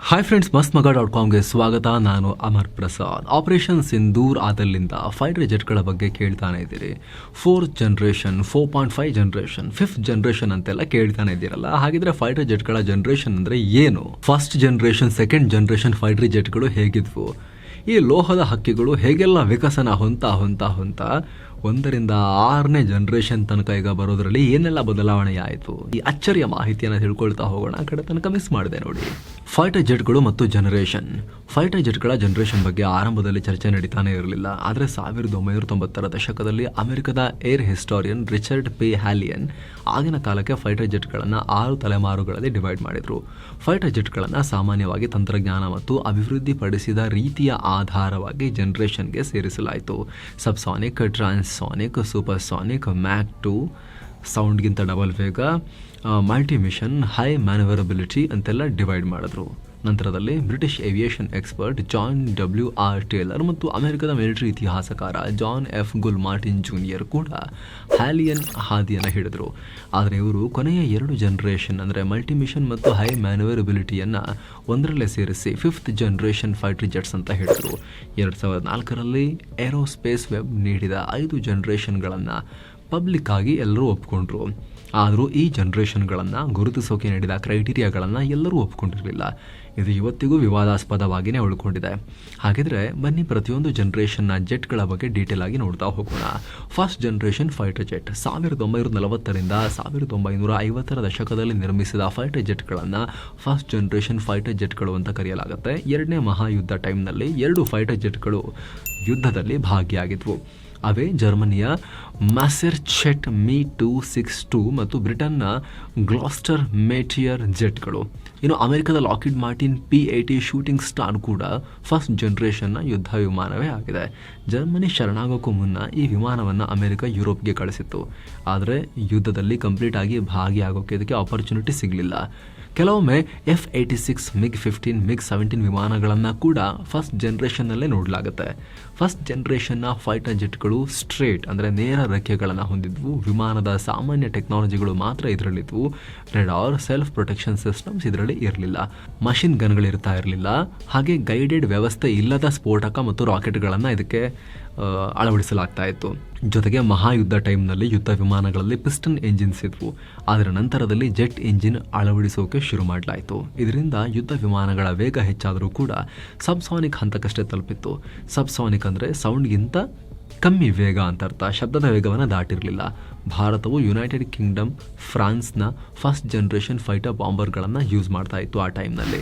Hi friends, mastmaga.comಗೆ ಸ್ವಾಗತ. ನಾನು Amar Prasad. Operation Sindoor ಆದಲ್ಲಿಂದ fighter ಜೆಟ್ಗಳ ಬಗ್ಗೆ ಕೇಳ್ತಾನೆ ಇದ್ದೀರಿ. 4th generation, 4.5 generation, 5th generation ಅಂತೆಲ್ಲ ಕೇಳ್ತಾನೆ ಇದ್ದೀರಲ್ಲ. ಹಾಗಿದ್ರೆ ಫೈಟರ್ ಜೆಟ್ಗಳ ಜನರೇಷನ್ ಅಂದ್ರೆ ಏನು? First generation, 2nd generation fighter ಜೆಟ್ಗಳು ಹೇಗಿದ್ವು? ಈ ಲೋಹದ ಹಕ್ಕಿಗಳು ಹೇಗೆಲ್ಲ ವಿಕಸನ ಹೊಂತ 1ರಿಂದ 6ನೇ ಜನರೇಷನ್ ತನಕ ಈಗ ಬರೋದ್ರಲ್ಲಿ ಏನೆಲ್ಲ ಬದಲಾವಣೆ ಆಯಿತು? ಈ ಅಚ್ಚರಿಯ ಮಾಹಿತಿಯನ್ನು ತಿಳ್ಕೊಳ್ತಾ ಹೋಗೋಣ. ಆ ಕಡೆ ತನಕ ಮಿಸ್ ಮಾಡಿದೆ ನೋಡಿ. ಫೈಟರ್ ಜೆಟ್ಗಳು ಮತ್ತು ಜನರೇಷನ್. ಫೈಟರ್ ಜೆಟ್ಗಳ ಜನರೇಷನ್ ಬಗ್ಗೆ ಆರಂಭದಲ್ಲಿ ಚರ್ಚೆ ನಡೀತಾನೆ ಇರಲಿಲ್ಲ. ಆದರೆ 1990ರ ದಶಕದಲ್ಲಿ ಅಮೆರಿಕದ air historian Richard P Hallion ಆಗಿನ ಕಾಲಕ್ಕೆ ಫೈಟರ್ ಜೆಟ್ಗಳನ್ನು 6 ತಲೆಮಾರುಗಳಲ್ಲಿ ಡಿವೈಡ್ ಮಾಡಿದ್ರು. ಫೈಟರ್ ಜೆಟ್ಗಳನ್ನು ಸಾಮಾನ್ಯವಾಗಿ ತಂತ್ರಜ್ಞಾನ ಮತ್ತು ಅಭಿವೃದ್ಧಿಪಡಿಸಿದ ರೀತಿಯ ಆಧಾರವಾಗಿ ಜನರೇಷನ್ಗೆ ಸೇರಿಸಲಾಯಿತು. ಸಬ್ಸಾನಿಕ್, ಟ್ರಾನ್ಸಾನಿಕ್, ಸೂಪರ್ಸಾನಿಕ್, ಮ್ಯಾಕ್ 2, ಸೌಂಡ್ಗಿಂತ ಡಬಲ್ ವೇಗ, ಮಲ್ಟಿ ಮಿಷನ್, ಹೈ ಮ್ಯಾನುವರಬಿಲಿಟಿ ಅಂತೆಲ್ಲ ಡಿವೈಡ್ ಮಾಡಿದ್ರು. ನಂತರದಲ್ಲಿ British aviation expert John WR Taylor ಮತ್ತು ಅಮೆರಿಕದ ಮಿಲಿಟರಿ ಇತಿಹಾಸಕಾರ John F. Guilmartin junior ಕೂಡ ಹ್ಯಾಲಿಯನ್ ಹಾದಿಯನ್ನು ಹಿಡಿದರು. ಆದರೆ ಇವರು ಕೊನೆಯ 2 ಜನರೇಷನ್ ಅಂದರೆ ಮಲ್ಟಿಮಿಷನ್ ಮತ್ತು ಹೈ ಮ್ಯಾನುವರಬಿಲಿಟಿಯನ್ನು ಒಂದರಲ್ಲೇ ಸೇರಿಸಿ 5th ಜನರೇಷನ್ ಫೈಟರ್ ಜೆಟ್ಸ್ ಅಂತ ಹೇಳಿದರು. 2004ರಲ್ಲಿ ಏರೋಸ್ಪೇಸ್ ವೆಬ್ ನೀಡಿದ 5 ಜನರೇಷನ್ಗಳನ್ನು ಪಬ್ಲಿಕ್ ಆಗಿ ಎಲ್ಲರೂ ಒಪ್ಕೊಂಡ್ರು. ಆದರೂ ಈ ಜನರೇಷನ್ಗಳನ್ನು ಗುರುತಿಸೋಕೆ ನೀಡಿದ ಕ್ರೈಟೀರಿಯಾಗಳನ್ನು ಎಲ್ಲರೂ ಒಪ್ಕೊಂಡಿರಲಿಲ್ಲ. ಇದು ಇವತ್ತಿಗೂ ವಿವಾದಾಸ್ಪದವಾಗಿಯೇ ಉಳ್ಕೊಂಡಿದೆ. ಹಾಗಿದ್ರೆ ಬನ್ನಿ ಪ್ರತಿಯೊಂದು ಜನರೇಷನ್ನ ಜೆಟ್ಗಳ ಬಗ್ಗೆ ಡೀಟೇಲ್ ಆಗಿ ನೋಡ್ತಾ ಹೋಗೋಣ. ಫಸ್ಟ್ ಜನರೇಷನ್ ಫೈಟರ್ ಜೆಟ್ 1940ರಿಂದ 1950ರ ದಶಕದಲ್ಲಿ ನಿರ್ಮಿಸಿದ ಫೈಟರ್ ಜೆಟ್ಗಳನ್ನು ಫಸ್ಟ್ ಜನರೇಷನ್ ಫೈಟರ್ ಜೆಟ್ಗಳು ಅಂತ ಕರೆಯಲಾಗುತ್ತೆ. 2ನೇ ಮಹಾಯುದ್ಧ ಟೈಮ್ನಲ್ಲಿ 2 ಫೈಟರ್ ಜೆಟ್ಗಳು ಯುದ್ಧದಲ್ಲಿ ಭಾಗಿಯಾಗಿದ್ವು. ಅವೇ ಜರ್ಮನಿಯ ಮ್ಯಾಸೆರ್ಚೆಟ್ ಮಿ 262 ಮತ್ತು ಬ್ರಿಟನ್ನ ಗ್ಲಾಸ್ಟರ್ ಮೇಟಿಯರ್ ಜೆಟ್ಗಳು. ಇನ್ನು ಅಮೆರಿಕದ ಲಾಕಿಡ್ ಮಾರ್ಟಿನ್ P-80 ಶೂಟಿಂಗ್ ಸ್ಟಾರ್ ಕೂಡ ಫಸ್ಟ್ ಜನರೇಷನ್ನ ಯುದ್ಧ ವಿಮಾನವೇ ಆಗಿದೆ. ಜರ್ಮನಿ ಶರಣಾಗೋಕ್ಕೂ ಮುನ್ನ ಈ ವಿಮಾನವನ್ನು ಅಮೆರಿಕ ಯುರೋಪ್ಗೆ ಕಳಿಸಿತ್ತು. ಆದರೆ ಯುದ್ಧದಲ್ಲಿ ಕಂಪ್ಲೀಟ್ ಆಗಿ ಭಾಗಿಯಾಗೋಕ್ಕೆ ಇದಕ್ಕೆ ಆಪರ್ಚುನಿಟಿ ಸಿಗಲಿಲ್ಲ. ಕೆಲವೊಮ್ಮೆ F-86, MiG-15, MiG-17 ವಿಮಾನಗಳನ್ನು ಕೂಡ ಫಸ್ಟ್ ಜನರೇಷನ್ನಲ್ಲೇ ನೋಡಲಾಗುತ್ತೆ. ಫಸ್ಟ್ ಜನರೇಷನ್ನ ಫೈಟರ್ ಜೆಟ್ಗಳು ಸ್ಟ್ರೇಟ್ ಅಂದರೆ ನೇರ ರೆಕ್ಕೆಗಳನ್ನು ಹೊಂದಿದ್ವು. ವಿಮಾನದ ಸಾಮಾನ್ಯ ಟೆಕ್ನಾಲಜಿಗಳು ಮಾತ್ರ ಇದರಲ್ಲಿದ್ವು. ರೆಡಾರ್, ಸೆಲ್ಫ್ ಪ್ರೊಟೆಕ್ಷನ್ ಸಿಸ್ಟಮ್ಸ್ ಇದರಲ್ಲಿ ಇರಲಿಲ್ಲ. ಮಷಿನ್ ಗನ್ಗಳಿರ್ತಾ ಇರಲಿಲ್ಲ. ಹಾಗೆ ಗೈಡೆಡ್ ವ್ಯವಸ್ಥೆ ಇಲ್ಲದ ಸ್ಫೋಟಕ ಮತ್ತು ರಾಕೆಟ್ಗಳನ್ನು ಇದಕ್ಕೆ ಅಳವಡಿಸಲಾಗ್ತಾ ಇತ್ತು. ಜೊತೆಗೆ ಮಹಾಯುದ್ಧ ಟೈಮ್ನಲ್ಲಿ ಯುದ್ಧ ವಿಮಾನಗಳಲ್ಲಿ ಪಿಸ್ಟನ್ ಎಂಜಿನ್ಸ್ ಇದ್ವು. ಅದರ ನಂತರದಲ್ಲಿ ಜೆಟ್ ಇಂಜಿನ್ ಅಳವಡಿಸೋಕೆ ಶುರು ಮಾಡಲಾಯಿತು. ಇದರಿಂದ ಯುದ್ಧ ವಿಮಾನಗಳ ವೇಗ ಹೆಚ್ಚಾದರೂ ಕೂಡ ಸಬ್ಸಾನಿಕ್ ಹಂತಕ್ಕಷ್ಟೇ ತಲುಪಿತ್ತು. ಸಬ್ಸಾನಿಕ್ ಅಂದರೆ ಸೌಂಡ್ಗಿಂತ ಕಮ್ಮಿ ವೇಗ ಅಂತ ಅರ್ಥ. ಶಬ್ದದ ವೇಗವನ್ನು ದಾಟಿರಲಿಲ್ಲ. ಭಾರತವು ಯುನೈಟೆಡ್ ಕಿಂಗ್ಡಮ್, ಫ್ರಾನ್ಸ್ನ ಫಸ್ಟ್ ಜನರೇಷನ್ ಫೈಟರ್ ಬಾಂಬರ್ಗಳನ್ನು ಯೂಸ್ ಮಾಡ್ತಾ ಇತ್ತು ಆ ಟೈಮ್ನಲ್ಲಿ.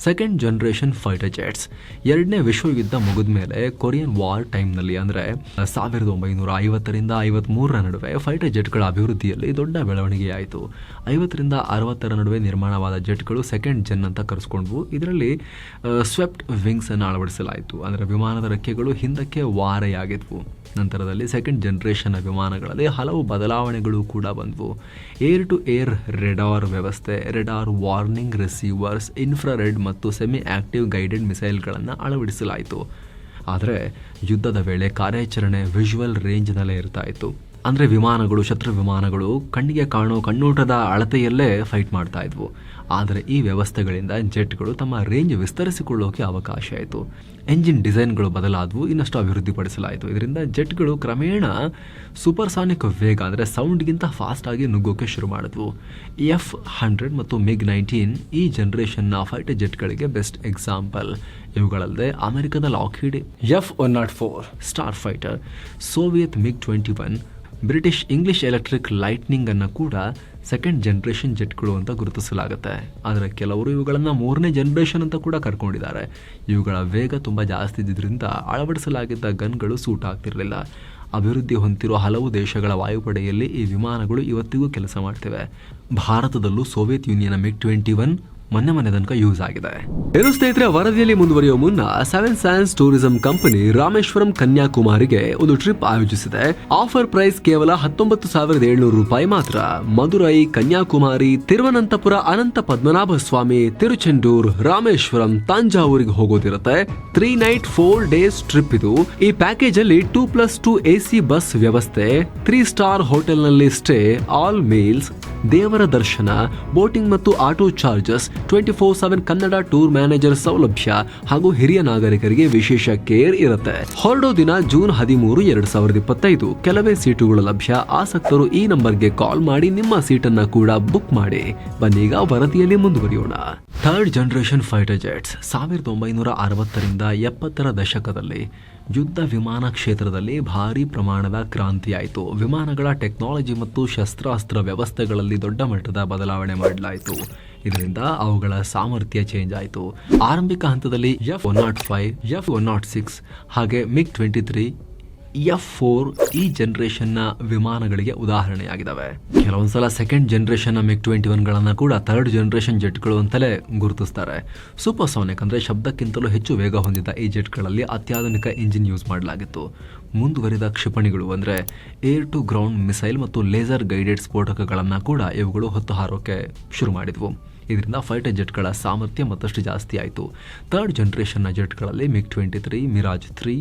2nd ಜನರೇಷನ್ ಫೈಟರ್ ಜೆಟ್ಸ್ 2ನೇ ವಿಶ್ವಯುದ್ಧ ಮುಗಿದ ಮೇಲೆ ಕೊರಿಯನ್ ವಾರ್ ಟೈಮ್ನಲ್ಲಿ ಅಂದರೆ 1950ರಿಂದ 53ರ ನಡುವೆ ಫೈಟರ್ ಜೆಟ್ಗಳ ಅಭಿವೃದ್ಧಿಯಲ್ಲಿ ದೊಡ್ಡ ಬೆಳವಣಿಗೆ ಆಯಿತು. 50ರಿಂದ 60ರ ನಡುವೆ ನಿರ್ಮಾಣವಾದ ಜೆಟ್ಗಳು 2nd ಜೆನ್ ಅಂತ ಕರೆಸ್ಕೊಂಡ್ವು. ಇದರಲ್ಲಿ ಸ್ವೆಪ್ಟ್ ವಿಂಗ್ಸ್ ಅನ್ನು ಅಳವಡಿಸಲಾಯಿತು. ಅಂದರೆ ವಿಮಾನದ ರೆಕ್ಕೆಗಳು ಹಿಂದಕ್ಕೆ ವಾರೆಯಾಗಿದ್ವು. ನಂತರದಲ್ಲಿ 2nd ಜನರೇಷನ್ನ ವಿಮಾನಗಳಲ್ಲಿ ಹಲವು ಬದಲಾವಣೆಗಳು ಕೂಡ ಬಂದವು. ಏರ್ ಟು ಏರ್ ರೆಡಾರ್ ವ್ಯವಸ್ಥೆ, ರೆಡಾರ್ ವಾರ್ನಿಂಗ್ ರಿಸೀವರ್ಸ್, ಇನ್ಫ್ರಾರೆಡ್ ಮತ್ತು ಸೆಮಿ ಆಕ್ಟಿವ್ ಗೈಡೆಡ್ ಮಿಸೈಲ್ಗಳನ್ನು ಅಳವಡಿಸಲಾಯಿತು. ಆದರೆ ಯುದ್ಧದ ವೇಳೆ ಕಾರ್ಯಾಚರಣೆ ವಿಜುವಲ್ ರೇಂಜ್ನಲ್ಲೇ ಇರ್ತಾ ಇತ್ತು. ಅಂದರೆ ವಿಮಾನಗಳು, ಶತ್ರು ವಿಮಾನಗಳು ಕಣ್ಣಿಗೆ ಕಾಣೋ ಕಣ್ಣೋಟದ ಅಳತೆಯಲ್ಲೇ ಫೈಟ್ ಮಾಡ್ತಾ ಇದ್ವು. ಆದರೆ ಈ ವ್ಯವಸ್ಥೆಗಳಿಂದ ಜೆಟ್ಗಳು ತಮ್ಮ ರೇಂಜ್ ವಿಸ್ತರಿಸಿಕೊಳ್ಳೋಕೆ ಅವಕಾಶ ಆಯಿತು. ಎಂಜಿನ್ ಡಿಸೈನ್ಗಳು ಬದಲಾದವು, ಇನ್ನಷ್ಟು ಅಭಿವೃದ್ಧಿಪಡಿಸಲಾಯಿತು. ಇದರಿಂದ ಜೆಟ್ಗಳು ಕ್ರಮೇಣ ಸೂಪರ್ಸಾನಿಕ್ ವೇಗ ಅಂದರೆ ಸೌಂಡ್ಗಿಂತ ಫಾಸ್ಟಾಗಿ ನುಗ್ಗೋಕೆ ಶುರು ಮಾಡಿದ್ವು. F-100 ಮತ್ತು MiG-19 ಈ ಜನರೇಷನ್ನ ಫೈಟರ್ ಜೆಟ್ಗಳಿಗೆ ಬೆಸ್ಟ್ ಎಕ್ಸಾಂಪಲ್. ಇವುಗಳಲ್ಲದೆ ಅಮೆರಿಕದ Lockheed F-104 star fighter, Soviet MiG-21, British English electric lightning ಅನ್ನು ಕೂಡ 2nd ಜನರೇಷನ್ ಜೆಟ್ಗಳು ಅಂತ ಗುರುತಿಸಲಾಗುತ್ತೆ. ಆದರೆ ಕೆಲವರು ಇವುಗಳನ್ನು 3ನೇ ಜನರೇಷನ್ ಅಂತ ಕೂಡ ಕರ್ಕೊಂಡಿದ್ದಾರೆ. ಇವುಗಳ ವೇಗ ತುಂಬ ಜಾಸ್ತಿ ಇದ್ದಿದ್ದರಿಂದ ಅಳವಡಿಸಲಾಗಿದ್ದ ಗನ್ಗಳು ಸೂಟ್ ಆಗ್ತಿರಲಿಲ್ಲ. ಅಭಿವೃದ್ಧಿ ಹೊಂದಿರುವ ಹಲವು ದೇಶಗಳ ವಾಯುಪಡೆಯಲ್ಲಿ ಈ ವಿಮಾನಗಳು ಇವತ್ತಿಗೂ ಕೆಲಸ ಮಾಡ್ತಿವೆ. ಭಾರತದಲ್ಲೂ ಸೋವಿಯತ್ ಯೂನಿಯನ್ MiG-21 ಮೊನ್ನೆ ತನಕ ಯೂಸ್ ಆಗಿದೆ. ಏನು ಸ್ನೇಹಿತರೆ, ವರದಿಯಲ್ಲಿ ಮುಂದುವರಿಯುವ ಮುನ್ನ 7 Sands ಟೂರಿಸಂ ಕಂಪನಿ ರಾಮೇಶ್ವರಂ ಕನ್ಯಾಕುಮಾರಿಗೆ ಒಂದು ಟ್ರಿಪ್ ಆಯೋಜಿಸಿದೆ. ಆಫರ್ ಪ್ರೈಸ್ ಕೇವಲ 19,700 ರೂಪಾಯಿ ಮಾತ್ರ. ಮದುರೈ, ಕನ್ಯಾಕುಮಾರಿ, ತಿರುವನಂತಪುರ, ಅನಂತ ಪದ್ಮನಾಭ ಸ್ವಾಮಿ, ತಿರುಚೆಂಡೂರ್, ರಾಮೇಶ್ವರಂ, ತಂಜಾವೂರಿಗೆ ಹೋಗೋದಿರುತ್ತೆ. 3 ನೈಟ್ 4 ಡೇಸ್ ಟ್ರಿಪ್ ಇದು. ಈ ಪ್ಯಾಕೇಜ್ ಅಲ್ಲಿ 2+2 AC ಬಸ್ ವ್ಯವಸ್ಥೆ, 3 ಸ್ಟಾರ್ ಹೋಟೆಲ್ ನಲ್ಲಿ ಸ್ಟೇ, ಆಲ್ ಮೀಲ್ಸ್, ದೇವರ ದರ್ಶನ, ಬೋಟಿಂಗ್ ಮತ್ತು auto charges, 24/7 Kannada tour manager ಸೌಲಭ್ಯ ಹಾಗೂ ಹಿರಿಯ ನಾಗರಿಕರಿಗೆ ವಿಶೇಷ ಕೇರ್ ಇರುತ್ತೆ. ಹೊರಡೋ ದಿನ ಜೂನ್ 13, 2025. ಕೆಲವೇ ಸೀಟುಗಳು ಲಭ್ಯ. ಆಸಕ್ತರು ಈ ನಂಬರ್ಗೆ ಕಾಲ್ ಮಾಡಿ ನಿಮ್ಮ ಸೀಟನ್ನ ಕೂಡ ಬುಕ್ ಮಾಡಿ. ಬನ್ನೀಗ ವರದಿಯಲ್ಲಿ ಮುಂದುವರಿಯೋಣ. ಥರ್ಡ್ ಜನರೇಷನ್ ಫೈಟರ್ ಜೆಟ್ಸ್ 1960ರಿಂದ 70ರ ದಶಕದಲ್ಲಿ ಯುದ್ಧ ವಿಮಾನ ಕ್ಷೇತ್ರದಲ್ಲಿ ಭಾರಿ ಪ್ರಮಾಣದ ಕ್ರಾಂತಿಯಾಯಿತು. ವಿಮಾನಗಳ ಟೆಕ್ನಾಲಜಿ ಮತ್ತು ಶಸ್ತ್ರಾಸ್ತ್ರ ವ್ಯವಸ್ಥೆಗಳಲ್ಲಿ ದೊಡ್ಡ ಮಟ್ಟದ ಬದಲಾವಣೆ ಮಾಡಲಾಯಿತು. ಇದರಿಂದ ಅವುಗಳ ಸಾಮರ್ಥ್ಯ ಚೇಂಜ್ ಆಯಿತು. ಆರಂಭಿಕ ಹಂತದಲ್ಲಿ F-105, F-106 ಹಾಗೆ MiG-23, F-4 ಈ ಜನರೇಷನ್ನ ವಿಮಾನಗಳಿಗೆ ಉದಾಹರಣೆಯಾಗಿದ್ದಾವೆ. ಕೆಲವೊಂದ್ಸಲ ಸೆಕೆಂಡ್ ಜನರೇಷನ್ MiG-21ಗಳನ್ನ ಕೂಡ ಥರ್ಡ್ ಜನರೇಷನ್ ಜೆಟ್ಗಳು ಅಂತಲೇ ಗುರುತಿಸ್ತಾರೆ. ಸೂಪರ್ಸೋನಿಕ್ ಅಂದರೆ ಶಬ್ದಕ್ಕಿಂತಲೂ ಹೆಚ್ಚು ವೇಗ ಹೊಂದಿದ ಈ ಜೆಟ್ಗಳಲ್ಲಿ ಅತ್ಯಾಧುನಿಕ ಇಂಜಿನ್ ಯೂಸ್ ಮಾಡಲಾಗಿತ್ತು. ಮುಂದುವರಿದ ಕ್ಷಿಪಣಿಗಳು ಅಂದರೆ ಏರ್ ಟು ಗ್ರೌಂಡ್ ಮಿಸೈಲ್ ಮತ್ತು ಲೇಸರ್ ಗೈಡೆಡ್ ಸ್ಫೋಟಕಗಳನ್ನು ಕೂಡ ಇವುಗಳು ಹೊತ್ತು ಹಾರೋಕೆ ಶುರು ಮಾಡಿದ್ವು. ಇದರಿಂದ ಫೈಟರ್ ಜೆಟ್ಗಳ ಸಾಮರ್ಥ್ಯ ಮತ್ತಷ್ಟು ಜಾಸ್ತಿ ಆಯಿತು. ಥರ್ಡ್ ಜನರೇಷನ್ನ ಜೆಟ್ಗಳಲ್ಲಿ MiG-23, ಮಿರಾಜ್ 3,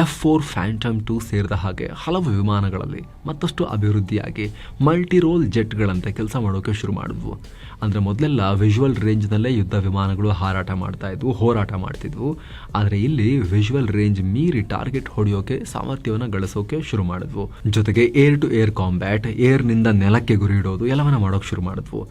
F-4 ಫ್ಯಾಂಟಮ್ 2 ಸೇರಿದ ಹಾಗೆ ಹಲವು ವಿಮಾನಗಳಲ್ಲಿ ಮತ್ತಷ್ಟು ಅಭಿವೃದ್ಧಿಯಾಗಿ ಮಲ್ಟಿ ರೋಲ್ ಜೆಟ್ಗಳಂತೆ ಕೆಲಸ ಮಾಡೋಕೆ ಶುರು ಮಾಡಿದ್ವು. ಅಂದರೆ ಮೊದಲೆಲ್ಲ ವಿಜುವಲ್ ರೇಂಜ್ನಲ್ಲೇ ಯುದ್ಧ ವಿಮಾನಗಳು ಹೋರಾಟ ಮಾಡ್ತಿದ್ವು. ಆದರೆ ಇಲ್ಲಿ ವಿಜುವಲ್ ರೇಂಜ್ ಮೀರಿ ಟಾರ್ಗೆಟ್ ಹೊಡೆಯೋಕೆ ಸಾಮರ್ಥ್ಯವನ್ನು ಗಳಿಸೋಕೆ ಶುರು ಮಾಡಿದ್ವು. ಜೊತೆಗೆ ಏರ್ ಟು ಏರ್ ಕಾಂಬ್ಯಾಟ್, ಏರ್ನಿಂದ ನೆಲಕ್ಕೆ ಗುರಿ ಇಡೋದು ಎಲ್ಲವನ್ನ ಮಾಡೋಕೆ ಶುರು ಮಾಡಿದ್ವು.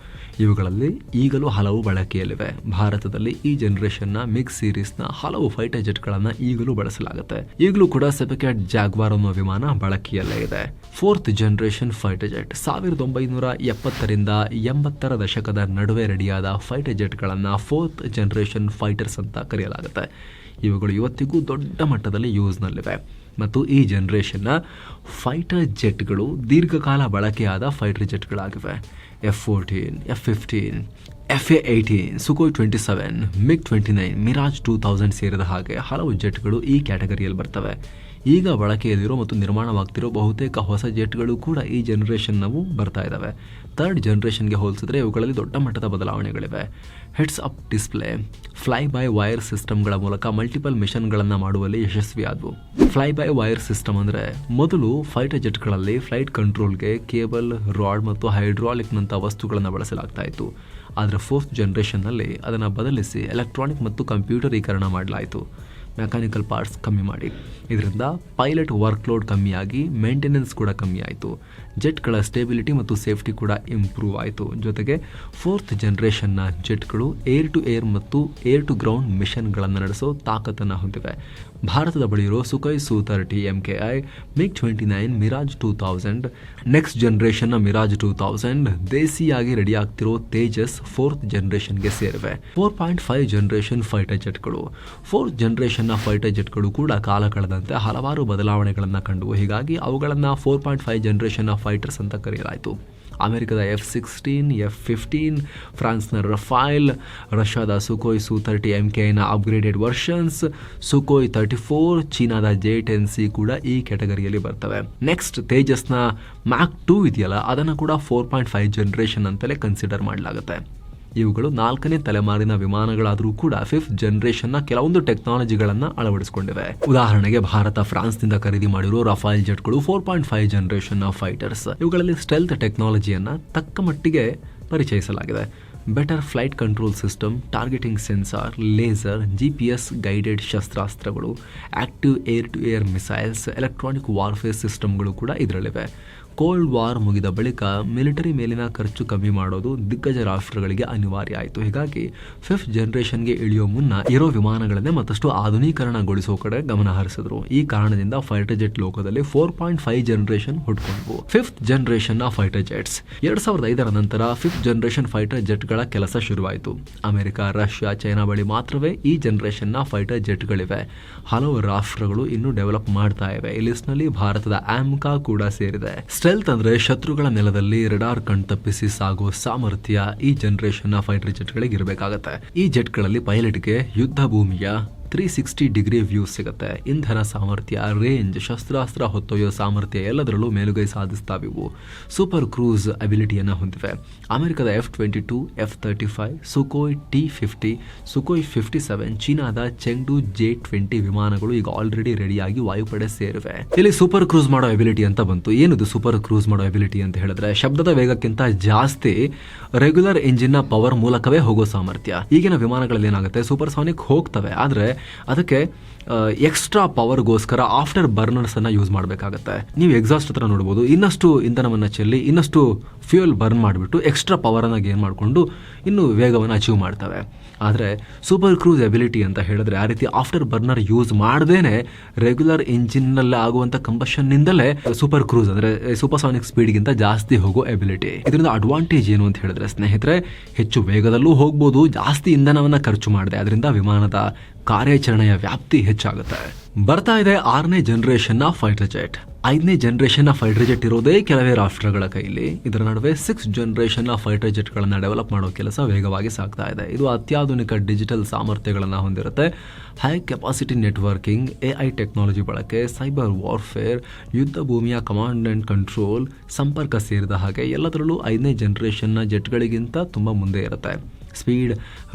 ಇವುಗಳಲ್ಲಿ ಈಗಲೂ ಹಲವು ಬಳಕೆಯಲ್ಲಿವೆ. ಭಾರತದಲ್ಲಿ ಈ ಜನರೇಷನ್ನ ಮಿಗ್ ಸೀರೀಸ್ನ ಹಲವು ಫೈಟರ್ ಜೆಟ್ಗಳನ್ನು ಈಗಲೂ ಬಳಸಲಾಗುತ್ತೆ. ಈಗಲೂ ಕೂಡ ಸೆಪೆಕ್ಯಾಟ್ ಜಾಗ್ವಾರ್ ಅನ್ನೋ ವಿಮಾನ ಬಳಕೆಯಲ್ಲೇ ಇದೆ. ಫೋರ್ತ್ ಜನರೇಷನ್ ಫೈಟರ್ ಜೆಟ್ 1970ರಿಂದ 80ರ ದಶಕದ ನಡುವೆ ರೆಡಿಯಾದ ಫೈಟರ್ ಜೆಟ್ಗಳನ್ನು ಫೋರ್ತ್ ಜನರೇಷನ್ ಫೈಟರ್ಸ್ ಅಂತ ಕರೆಯಲಾಗುತ್ತೆ. ಇವುಗಳು ಇವತ್ತಿಗೂ ದೊಡ್ಡ ಮಟ್ಟದಲ್ಲಿ ಯೂಸ್ನಲ್ಲಿವೆ ಮತ್ತು ಈ ಜನರೇಷನ್ನ ಫೈಟರ್ ಜೆಟ್ಗಳು ದೀರ್ಘಕಾಲ ಬಳಕೆಯಾದ ಫೈಟರ್ ಜೆಟ್ಗಳಾಗಿವೆ. F-14, F-15, FA-18, Sukhoi 27, MiG-29, Mirage 2000 ಸೇರಿದ ಹಾಗೆ ಹಲವು ಜೆಟ್ಗಳು ಈ ಕ್ಯಾಟಗರಿಯಲ್ಲಿ ಬರ್ತವೆ. ಈಗ ಬಳಕೆಯಲ್ಲಿರೋ ಮತ್ತು ನಿರ್ಮಾಣವಾಗ್ತಿರೋ ಬಹುತೇಕ ಹೊಸ ಜೆಟ್ಗಳು ಕೂಡ ಈ ಜನರೇಷನ್ನವು ಬರ್ತಾ ಇದ್ದಾವೆ. ಥರ್ಡ್ ಜನರೇಷನ್ಗೆ ಹೋಲಿಸಿದ್ರೆ ಇವುಗಳಲ್ಲಿ ದೊಡ್ಡ ಮಟ್ಟದ ಬದಲಾವಣೆಗಳಿವೆ. Heads up display, fly by wire ಸಿಸ್ಟಮ್ಗಳ ಮೂಲಕ ಮಲ್ಟಿಪಲ್ ಮಿಷನ್ಗಳನ್ನು ಮಾಡುವಲ್ಲಿ ಯಶಸ್ವಿಯಾದವು. ಫ್ಲೈ ಬೈ ವೈರ್ ಸಿಸ್ಟಮ್ ಅಂದರೆ ಮೊದಲು ಫೈಟರ್ ಜೆಟ್ಗಳಲ್ಲಿ ಫ್ಲೈಟ್ ಕಂಟ್ರೋಲ್ಗೆ ಕೇಬಲ್, ರಾಡ್ ಮತ್ತು ಹೈಡ್ರಾಲಿಕ್ನಂಥ ವಸ್ತುಗಳನ್ನು ಬಳಸಲಾಗ್ತಾ ಇತ್ತು. ಆದರೆ ಫೋರ್ತ್ ಜನರೇಷನ್ನಲ್ಲಿ ಅದನ್ನು ಬದಲಿಸಿ ಎಲೆಕ್ಟ್ರಾನಿಕ್ ಮತ್ತು ಕಂಪ್ಯೂಟರೀಕರಣ ಮಾಡಲಾಯಿತು. ಮೆಕ್ಯಾನಿಕಲ್ ಪಾರ್ಟ್ಸ್ ಕಮ್ಮಿ ಮಾಡಿ. ಇದರಿಂದ ಪೈಲಟ್ ವರ್ಕ್ಲೋಡ್ ಕಮ್ಮಿಯಾಗಿ ಮೇಂಟೆನೆನ್ಸ್ ಕೂಡ ಕಮ್ಮಿ ಆಯಿತು. ಜೆಟ್ಗಳ ಸ್ಟೇಬಿಲಿಟಿ ಮತ್ತು ಸೇಫ್ಟಿ ಕೂಡ ಇಂಪ್ರೂವ್ ಆಯಿತು. ಜೊತೆಗೆ ಫೋರ್ತ್ ಜನರೇಷನ್ನ ಜೆಟ್ಗಳು ಏರ್ ಟು ಏರ್ ಮತ್ತು ಏರ್ ಟು ಗ್ರೌಂಡ್ ಮಿಷನ್ಗಳನ್ನು ನಡೆಸೋ ತಾಕತ್ತನ್ನು ಹೊಂದಿವೆ. ಭಾರತದ ಬಳಿ ಇರೋ Sukhoi Su-30 MKI, MiG-29, Mirage 2000, next ಜನರೇಷನ್ನ ಮಿರಾಜ್ 2000, ದೇಸಿಯಾಗಿ ರೆಡಿ ಆಗ್ತಿರೋ ತೇಜಸ್ ಫೋರ್ತ್ ಜನರೇಷನ್ಗೆ ಸೇರಿವೆ. 4.5 ಜನರೇಷನ್ ಫೈಟರ್ ಜೆಟ್ಗಳು. ಫೋರ್ತ್ ಜನರೇಷನ್ನ ಫೈಟರ್ ಜೆಟ್ಗಳು ಕೂಡ ಕಾಲ ಕಳೆದಂತೆ ಹಲವಾರು ಬದಲಾವಣೆಗಳನ್ನು ಕಂಡವು. ಹೀಗಾಗಿ ಅವುಗಳನ್ನು 4.5 ಜನರೇಷನ್ನ ಫೈಟರ್ಸ್ ಅಂತ ಕರೆಯಲಾಯಿತು. ಅಮೆರಿಕದ F-16, F-15, ಫ್ರಾನ್ಸ್ನ ರಫೈಲ್, ರಷ್ಯಾದ ಸುಖೋಯ್ Su-30 MKIನ ಅಪ್ಗ್ರೇಡೆಡ್ ವರ್ಷನ್ಸ್, ಸುಖೋಯ್ 34, ಚೀನಾದ J-10C ಕೂಡ ಈ ಕ್ಯಾಟಗರಿಯಲ್ಲಿ ಬರ್ತವೆ. ನೆಕ್ಸ್ಟ್ ತೇಜಸ್ನ ಮ್ಯಾಕ್ 2 ಇದೆಯಲ್ಲ, ಅದನ್ನು ಕೂಡ 4.5 ಜನರೇಷನ್ ಅಂತಲೇ ಕನ್ಸಿಡರ್ ಮಾಡಲಾಗುತ್ತೆ. ಇವುಗಳು 4ನೇ ತಲೆಮಾರಿನ ವಿಮಾನಗಳಾದರೂ ಕೂಡ 5th ಜನರೇಷನ್ನ ಕೆಲವೊಂದು ಟೆಕ್ನಾಲಜಿಗಳನ್ನು ಅಳವಡಿಸಿಕೊಂಡಿವೆ. ಉದಾಹರಣೆಗೆ ಭಾರತ ಫ್ರಾನ್ಸ್ನಿಂದ ಖರೀದಿ ಮಾಡಿರೋ ರಫೈಲ್ ಜೆಟ್ಗಳು 4.5 ಜನರೇಷನ್ನ ಫೈಟರ್ಸ್. ಇವುಗಳಲ್ಲಿ ಸ್ಟೆಲ್ತ್ ಟೆಕ್ನಾಲಜಿಯನ್ನು ತಕ್ಕ ಮಟ್ಟಿಗೆ ಪರಿಚಯಿಸಲಾಗಿದೆ. Better flight control system, targeting sensor, laser, GPS guided ಶಸ್ತ್ರಾಸ್ತ್ರಗಳು, active air to air missiles, electronic warfare ಸಿಸ್ಟಮ್ಗಳು ಕೂಡ ಇದರಲ್ಲಿವೆ. ಕೋಲ್ಡ್ ವಾರ್ ಮುಗಿದ ಬಳಿಕ ಮಿಲಿಟರಿ ಮೇಲಿನ ಖರ್ಚು ಕಮ್ಮಿ ಮಾಡೋದು ದಿಗ್ಗಜ ರಾಷ್ಟ್ರಗಳಿಗೆ ಅನಿವಾರ್ಯ ಆಯಿತು. ಹೀಗಾಗಿ 5th ಜನರೇಷನ್ಗೆ ಇಳಿಯೋ ಮುನ್ನ ಇರೋ ವಿಮಾನಗಳನ್ನೇ ಮತ್ತಷ್ಟು ಆಧುನೀಕರಣಗೊಳಿಸೋ ಕಡೆ ಗಮನ ಹರಿಸಿದ್ರು. ಈ ಕಾರಣದಿಂದ ಫೈಟರ್ ಜೆಟ್ ಲೋಕದಲ್ಲಿ 4.5 ಜನರೇಷನ್ ಹುಟ್ಕೊಂಡ್ವು. 5th ಜನರೇಷನ್ನ ಫೈಟರ್ ಜೆಟ್ಸ್ 2005ರ ನಂತರ 5th ಜನರೇಷನ್ ಫೈಟರ್ ಜೆಟ್ಗಳ ಕೆಲಸ ಶುರುವಾಯಿತು. ಅಮೆರಿಕ, ರಷ್ಯಾ, ಚೈನಾ ಬಳಿ ಮಾತ್ರವೇ ಈ ಜನರೇಷನ್ನ ಫೈಟರ್ ಜೆಟ್ಗಳಿವೆ. ಹಲವು ರಾಷ್ಟ್ರಗಳು ಇನ್ನೂ ಡೆವಲಪ್ ಮಾಡ್ತಾ ಇವೆ. ಈ ಲಿಸ್ಟ್ನಲ್ಲಿ ಭಾರತದ AMCA ಕೂಡ ಸೇರಿದೆ. ಸ್ಟೆಲ್ತ್ ಅಂದ್ರೆ ಶತ್ರುಗಳ ನೆಲದಲ್ಲಿ ರೆಡಾರ್ ಕಣ್ತಪ್ಪಿಸಿ ಸಾಗೋ ಸಾಮರ್ಥ್ಯ ಈ ಜನರೇಷನ್ನ ಫೈಟರ್ ಜೆಟ್ಗಳಿಗೆ ಇರಬೇಕಾಗತ್ತೆ. ಈ ಜೆಟ್ಗಳಲ್ಲಿ ಪೈಲಟ್ಗೆ ಯುದ್ಧ ಭೂಮಿಯ 360 ಡಿಗ್ರಿ ವ್ಯೂ ಸಿಗುತ್ತೆ. ಇಂಧನ ಸಾಮರ್ಥ್ಯ, ರೇಂಜ್, ಶಸ್ತ್ರಾಸ್ತ್ರ ಹೊತ್ತೊಯ್ಯೋ ಸಾಮರ್ಥ್ಯ ಎಲ್ಲದರಲ್ಲೂ ಮೇಲುಗೈ ಸಾಧಿಸ್ತಾವಿವು. ಸೂಪರ್ ಕ್ರೂಸ್ ಅಬಿಲಿಟಿಯನ್ನು ಹೊಂದಿವೆ. ಅಮೆರಿಕದ F-22, F-35, Sukhoi T-50, Sukhoi 57, ಚೀನಾದ ಚೆಂಗ್ಡು J-20 ವಿಮಾನಗಳು ಈಗ ಆಲ್ರೆಡಿ ರೆಡಿಯಾಗಿ ವಾಯುಪಡೆ ಸೇರಿವೆ. ಇಲ್ಲಿ ಸೂಪರ್ ಕ್ರೂಸ್ ಮಾಡೋ ಎಬಿಲಿಟಿ ಅಂತ ಬಂತು. ಏನಿದು ಸೂಪರ್ ಕ್ರೂಸ್ ಮಾಡೋ ಎಬಿಲಿಟಿ ಅಂತ ಹೇಳಿದ್ರೆ, ಶಬ್ದದ ವೇಗಕ್ಕಿಂತ ಜಾಸ್ತಿ ರೆಗ್ಯುಲರ್ ಇಂಜಿನ್ ನ ಪವರ್ ಮೂಲಕವೇ ಹೋಗೋ ಸಾಮರ್ಥ್ಯ. ಈಗಿನ ವಿಮಾನಗಳಲ್ಲಿ ಏನಾಗುತ್ತೆ, ಸೂಪರ್ ಸಾನಿಕ್ ಹೋಗ್ತವೆ, ಆದರೆ ಅದಕ್ಕೆ ಎಕ್ಸ್ಟ್ರಾ ಪವರ್ಗೋಸ್ಕರ ಆಫ್ಟರ್ ಬರ್ನರ್ಸ್ ಅನ್ನ ಯೂಸ್ ಮಾಡಬೇಕಾಗತ್ತೆ. ನೀವು ಎಕ್ಸಾಸ್ಟ್ ಹತ್ರ ನೋಡ್ಬೋದು, ಇನ್ನಷ್ಟು ಇಂಧನವನ್ನು ಚೆಲ್ಲಿ ಇನ್ನಷ್ಟು ಫ್ಯೂಯಲ್ ಬರ್ನ್ ಮಾಡಿಬಿಟ್ಟು ಎಕ್ಸ್ಟ್ರಾ ಪವರನ್ನು ಗೇನ್ ಮಾಡಿಕೊಂಡು ಇನ್ನೂ ವೇಗವನ್ನು ಅಚೀವ್ ಮಾಡ್ತವೆ. ಆದರೆ ಸೂಪರ್ ಕ್ರೂಸ್ ಎಬಿಲಿಟಿ ಅಂತ ಹೇಳಿದ್ರೆ ಆ ರೀತಿ ಆಫ್ಟರ್ ಬರ್ನರ್ ಯೂಸ್ ಮಾಡದೇನೆ ರೆಗ್ಯುಲರ್ ಇಂಜಿನ್ನಲ್ಲಿ ಆಗುವಂಥ ಕಂಬಷನ್ನಿಂದಲೇ ಸೂಪರ್ ಕ್ರೂಸ್ ಅಂದರೆ ಸೂಪರ್ಸಾನಿಕ್ ಸ್ಪೀಡ್ಗಿಂತ ಜಾಸ್ತಿ ಹೋಗೋ ಎಬಿಲಿಟಿ. ಇದರಿಂದ ಅಡ್ವಾಂಟೇಜ್ ಏನು ಅಂತ ಹೇಳಿದ್ರೆ ಸ್ನೇಹಿತರೆ, ಹೆಚ್ಚು ವೇಗದಲ್ಲೂ ಹೋಗ್ಬೋದು, ಜಾಸ್ತಿ ಇಂಧನವನ್ನು ಖರ್ಚು ಮಾಡಿದೆ, ಅದರಿಂದ ವಿಮಾನದ ಕಾರ್ಯಾಚರಣೆಯ ವ್ಯಾಪ್ತಿ ಹೆಚ್ಚಾಗುತ್ತೆ. ಬರ್ತಾ ಇದೆ 6ನೇ ಜನರೇಷನ್ನ ಫೈಟರ್ ಜೆಟ್. 5ನೇ ಜನರೇಷನ್ನ ಫೈಟರ್ ಜೆಟ್ ಇರೋದೇ ಕೆಲವೇ ರಾಷ್ಟ್ರಗಳ ಕೈಲಿ. ಇದರ ನಡುವೆ 6th ಜನರೇಷನ್ನ ಫೈಟರ್ ಜೆಟ್ಗಳನ್ನು ಡೆವಲಪ್ ಮಾಡೋ ಕೆಲಸ ವೇಗವಾಗಿ ಸಾಗ್ತಾ ಇದೆ. ಇದು ಅತ್ಯಾಧುನಿಕ ಡಿಜಿಟಲ್ ಸಾಮರ್ಥ್ಯಗಳನ್ನು ಹೊಂದಿರುತ್ತೆ. High capacity networking, AI technology ಬಳಕೆ, ಸೈಬರ್ ವಾರ್ಫೇರ್, ಯುದ್ಧ ಭೂಮಿಯ ಕಮಾಂಡ್ ಆ್ಯಂಡ್ ಕಂಟ್ರೋಲ್, ಸಂಪರ್ಕ ಸೇರಿದ ಹಾಗೆ ಎಲ್ಲದರಲ್ಲೂ 5ನೇ ಜನರೇಷನ್ನ ಜೆಟ್ಗಳಿಗಿಂತ ತುಂಬ ಮುಂದೆ ಇರುತ್ತೆ. ಸ್ಪೀಡ್,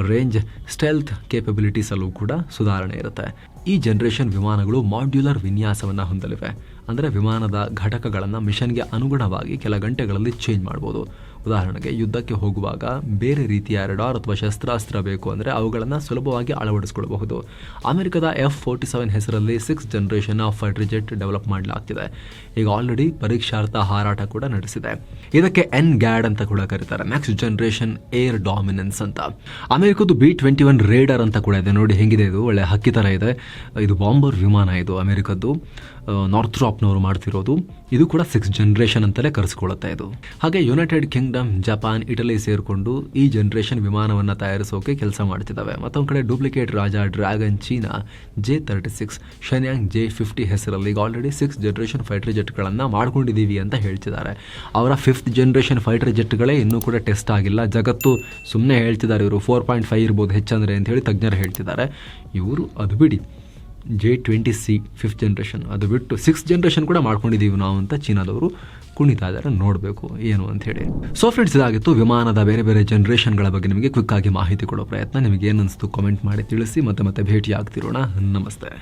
ರೇಂಜ್, ಸ್ಟೆಲ್ತ್ ಕೇಪಬಿಲಿಟೀಸಲ್ಲೂ ಕೂಡ ಸುಧಾರಣೆ ಇರುತ್ತೆ. ಈ ಜನರೇಷನ್ ವಿಮಾನಗಳು ಮಾಡ್ಯುಲರ್ ವಿನ್ಯಾಸವನ್ನು ಹೊಂದಲಿವೆ. ಅಂದರೆ ವಿಮಾನದ ಘಟಕಗಳನ್ನು ಮಿಷನ್ಗೆ ಅನುಗುಣವಾಗಿ ಕೆಲ ಗಂಟೆಗಳಲ್ಲಿ ಚೇಂಜ್ ಮಾಡ್ಬೋದು. ಉದಾಹರಣೆಗೆ ಯುದ್ಧಕ್ಕೆ ಹೋಗುವಾಗ ಬೇರೆ ರೀತಿಯ ರೆಡಾರ್ ಅಥವಾ ಶಸ್ತ್ರಾಸ್ತ್ರ ಬೇಕು ಅಂದರೆ ಅವುಗಳನ್ನು ಸುಲಭವಾಗಿ ಅಳವಡಿಸಿಕೊಳ್ಳಬಹುದು. ಅಮೆರಿಕದ F-47 ಹೆಸರಲ್ಲಿ 6th generation fighter jet develop ಮಾಡಲಾಗ್ತಿದೆ. ಈಗ ಆಲ್ರೆಡಿ ಪರೀಕ್ಷಾರ್ಥ ಹಾರಾಟ ಕೂಡ ನಡೆಸಿದೆ. ಇದಕ್ಕೆ NGAD ಅಂತ ಕೂಡ ಕರೀತಾರೆ, ನೆಕ್ಸ್ಟ್ ಜನರೇಷನ್ ಏರ್ ಡಾಮಿನೆನ್ಸ್ ಅಂತ. ಅಮೆರಿಕದ್ದು B-21 ರೇಡರ್ ಅಂತ ಕೂಡ ಇದೆ. ನೋಡಿ ಹೆಂಗಿದೆ, ಇದು ಒಳ್ಳೆ ಹಕ್ಕಿ ಥರ ಇದೆ. ಇದು ಬಾಂಬರ್ ವಿಮಾನ, ಇದು ಅಮೆರಿಕದ್ದು, ನಾರ್ಥ್ರಾಪ್ನವರು ಮಾಡ್ತಿರೋದು. ಇದು ಕೂಡ 6th ಜನರೇಷನ್ ಅಂತಲೇ ಕರೆಸ್ಕೊಳ್ಳುತ್ತೆ ಇದು. ಹಾಗೆ ಯುನೈಟೆಡ್ ಕಿಂಗ್ಡಮ್, ಜಪಾನ್, ಇಟಲಿ ಸೇರಿಕೊಂಡು ಈ ಜನರೇಷನ್ ವಿಮಾನವನ್ನು ತಯಾರಿಸೋಕೆ ಕೆಲಸ ಮಾಡ್ತಿದ್ದಾವೆ. ಮತ್ತೊಂದು ಕಡೆ ಡೂಪ್ಲಿಕೇಟ್ ರಾಜ ಡ್ರ್ಯಾಗನ್ ಚೀನಾ J-36, ಶನ್ಯಾಂಗ್ J-50 ಹೆಸರಲ್ಲಿ ಈಗ ಆಲ್ರೆಡಿ 6th ಜನರೇಷನ್ ಫೈಟರ್ ಜೆಟ್ಗಳನ್ನು ಮಾಡ್ಕೊಂಡಿದ್ದೀವಿ ಅಂತ ಹೇಳ್ತಿದ್ದಾರೆ. ಅವರ 5th ಜನರೇಷನ್ ಫೈಟರ್ ಜೆಟ್ಗಳೇ ಇನ್ನೂ ಕೂಡ ಟೆಸ್ಟ್ ಆಗಿಲ್ಲ. ಜಗತ್ತು ಸುಮ್ಮನೆ ಹೇಳ್ತಿದ್ದಾರೆ ಇವರು 4.5 ಇರ್ಬೋದು ಹೆಚ್ಚಂದರೆ ಅಂತ ಹೇಳಿ ತಜ್ಞರು ಹೇಳ್ತಿದ್ದಾರೆ. ಇವರು ಅದು ಬಿಡಿ, J-20C 5th ಜನರೇಷನ್ ಅದು ಬಿಟ್ಟು 6th ಜನರೇಷನ್ ಕೂಡ ಮಾಡ್ಕೊಂಡಿದ್ದೀವಿ ನಾವು ಅಂತ ಚೀನಾದವರು ಕುಣಿತಾ ಇದ್ದಾರೆ. ನೋಡಬೇಕು ಏನು ಅಂತ ಹೇಳಿ. ಸೊ ಫ್ರೆಂಡ್ಸ್, ಇದಾಗಿತ್ತು ವಿಮಾನದ ಬೇರೆ ಬೇರೆ ಜನರೇಷನ್ಗಳ ಬಗ್ಗೆ ನಿಮಗೆ ಕ್ವಿಕ್ ಆಗಿ ಮಾಹಿತಿ ಕೊಡೋ ಪ್ರಯತ್ನ. ನಿಮಗೆ ಏನು ಅನಿಸ್ತು ಕಾಮೆಂಟ್ ಮಾಡಿ ತಿಳಿಸಿ. ಮತ್ತೆ ಭೇಟಿ ಆಗ್ತಿರೋಣ. ನಮಸ್ತೆ.